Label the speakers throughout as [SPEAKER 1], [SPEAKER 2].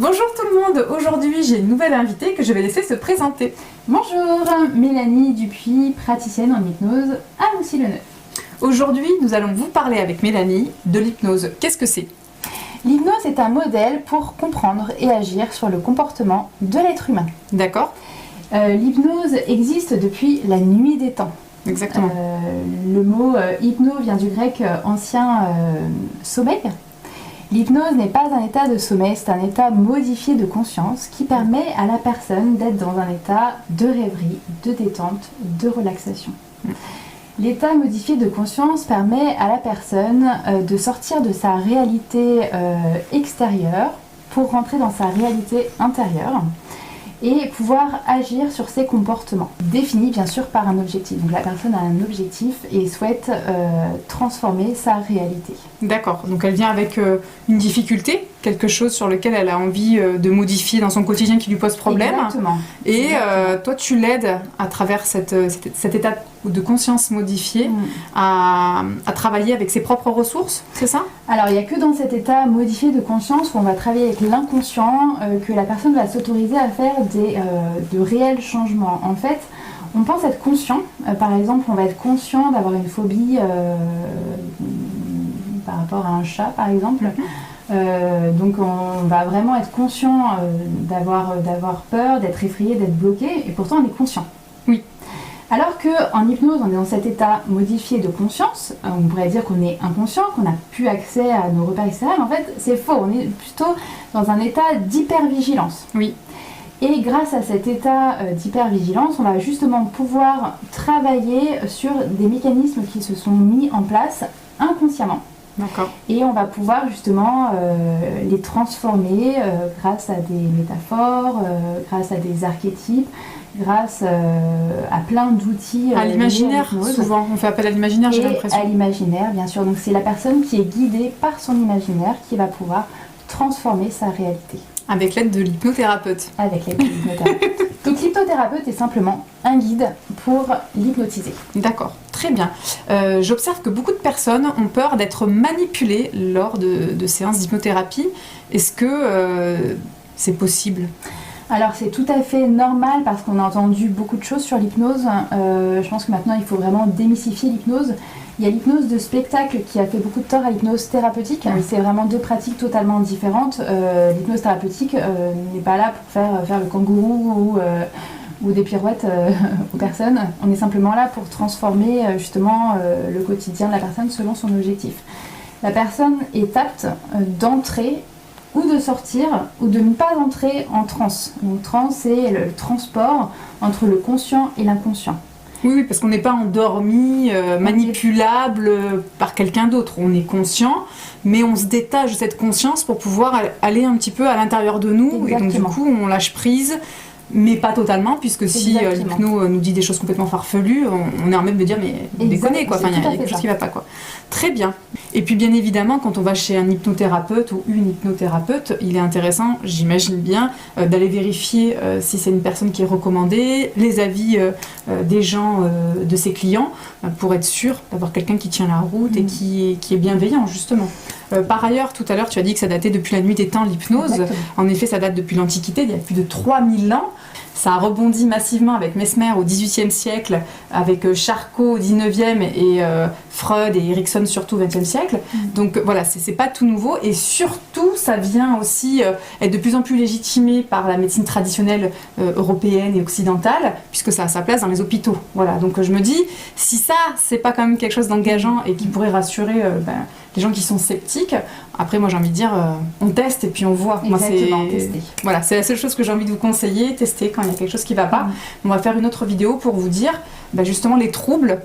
[SPEAKER 1] Bonjour tout le monde, aujourd'hui j'ai une nouvelle invitée que je vais laisser se présenter.
[SPEAKER 2] Bonjour, Mélanie Dupuis, praticienne en hypnose à Moussi-le-Neuf.
[SPEAKER 1] Aujourd'hui nous allons vous parler avec Mélanie de l'hypnose. Qu'est-ce que c'est?
[SPEAKER 2] L'hypnose est un modèle pour comprendre et agir sur le comportement de l'être humain.
[SPEAKER 1] D'accord.
[SPEAKER 2] L'hypnose existe depuis la nuit des temps.
[SPEAKER 1] Exactement.
[SPEAKER 2] Le mot hypno vient du grec ancien sommeil. L'hypnose n'est pas un état de sommeil, c'est un état modifié de conscience qui permet à la personne d'être dans un état de rêverie, de détente, de relaxation. L'état modifié de conscience permet à la personne de sortir de sa réalité extérieure pour rentrer dans sa réalité intérieure et pouvoir agir sur ses comportements, définis bien sûr par un objectif. Donc la personne a un objectif et souhaite transformer sa réalité.
[SPEAKER 1] D'accord, donc elle vient avec une difficulté, quelque chose sur lequel elle a envie de modifier dans son quotidien qui lui pose problème.
[SPEAKER 2] Exactement.
[SPEAKER 1] Et toi tu l'aides à travers cet état de conscience modifié à travailler avec ses propres ressources, c'est ça?
[SPEAKER 2] Alors il n'y a que dans cet état modifié de conscience où on va travailler avec l'inconscient que la personne va s'autoriser à faire de réels changements. En fait, on pense être conscient, par exemple on va être conscient d'avoir une phobie par rapport à un chat par exemple. Donc on va vraiment être conscient d'avoir peur, d'être effrayé, d'être bloqué, et pourtant on est conscient.
[SPEAKER 1] Oui.
[SPEAKER 2] Alors qu'en hypnose, on est dans cet état modifié de conscience, on pourrait dire qu'on est inconscient, qu'on n'a plus accès à nos repères extérieurs, mais en fait c'est faux, on est plutôt dans un état d'hypervigilance.
[SPEAKER 1] Oui.
[SPEAKER 2] Et grâce à cet état d'hypervigilance, on va justement pouvoir travailler sur des mécanismes qui se sont mis en place inconsciemment.
[SPEAKER 1] D'accord.
[SPEAKER 2] Et on va pouvoir justement les transformer grâce à des métaphores, grâce à des archétypes, grâce à plein d'outils.
[SPEAKER 1] À l'imaginaire, souvent. On fait appel à l'imaginaire, j'ai l'impression.
[SPEAKER 2] À l'imaginaire, bien sûr. Donc c'est la personne qui est guidée par son imaginaire qui va pouvoir transformer sa réalité.
[SPEAKER 1] Avec l'aide de l'hypnothérapeute.
[SPEAKER 2] Avec l'aide de l'hypnothérapeute. Donc l'hypnothérapeute est simplement un guide pour l'hypnotiser.
[SPEAKER 1] D'accord, très bien. J'observe que beaucoup de personnes ont peur d'être manipulées lors de séances d'hypnothérapie. Est-ce que c'est possible ?
[SPEAKER 2] Alors c'est tout à fait normal parce qu'on a entendu beaucoup de choses sur l'hypnose. Je pense que maintenant il faut vraiment démystifier l'hypnose. Il y a l'hypnose de spectacle qui a fait beaucoup de tort à l'hypnose thérapeutique. C'est vraiment deux pratiques totalement différentes. L'hypnose thérapeutique n'est pas là pour faire le kangourou ou des pirouettes aux personnes. On est simplement là pour transformer justement le quotidien de la personne selon son objectif. La personne est apte d'entrer ou de sortir, ou de ne pas entrer en transe. Donc transe, c'est le transport entre le conscient et l'inconscient.
[SPEAKER 1] Oui, parce qu'on n'est pas endormi, manipulable par quelqu'un d'autre. On est conscient, mais on se détache de cette conscience pour pouvoir aller un petit peu à l'intérieur de nous. Exactement. Et donc du coup, on lâche prise, mais pas totalement, puisque si l'hypno nous dit des choses complètement farfelues, on est en même de dire mais déconnez quoi, enfin il y a quelque chose qui va pas quoi. Très bien. Et puis bien évidemment, quand on va chez un hypnothérapeute ou une hypnothérapeute, il est intéressant, j'imagine bien, d'aller vérifier si c'est une personne qui est recommandée, les avis des gens, de ses clients, pour être sûr d'avoir quelqu'un qui tient la route et qui est bienveillant justement. Par ailleurs, tout à l'heure, tu as dit que ça datait depuis la nuit des temps, l'hypnose. Exactement. En effet, ça date depuis l'Antiquité, il y a plus de 3000 ans. Ça a rebondi massivement avec Mesmer au XVIIIe siècle, avec Charcot au XIXe et Freud et Erickson surtout au XXe siècle. Donc voilà, c'est pas tout nouveau. Et surtout, ça vient aussi être de plus en plus légitimé par la médecine traditionnelle européenne et occidentale, puisque ça a sa place dans les hôpitaux. Voilà, donc je me dis, si ça, c'est pas quand même quelque chose d'engageant et qui pourrait rassurer les gens qui sont sceptiques, après moi j'ai envie de dire, on teste et puis on voit.
[SPEAKER 2] Exactement, tester.
[SPEAKER 1] Voilà, c'est la seule chose que j'ai envie de vous conseiller, tester quand il y a quelque chose qui va pas. On va faire une autre vidéo pour vous dire justement les troubles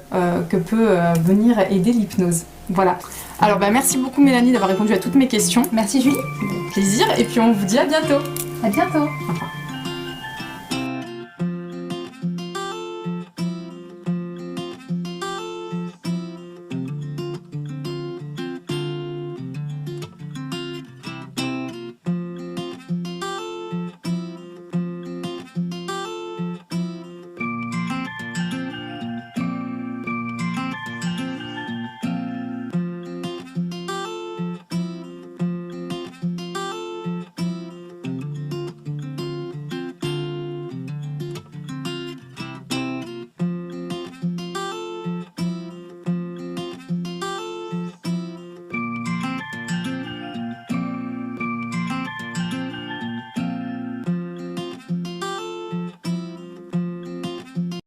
[SPEAKER 1] que peut venir aider l'hypnose. Voilà. Alors merci beaucoup Mélanie d'avoir répondu à toutes mes questions.
[SPEAKER 2] Merci Julie.
[SPEAKER 1] Plaisir, et puis on vous dit à bientôt.
[SPEAKER 2] À bientôt.
[SPEAKER 1] Au revoir.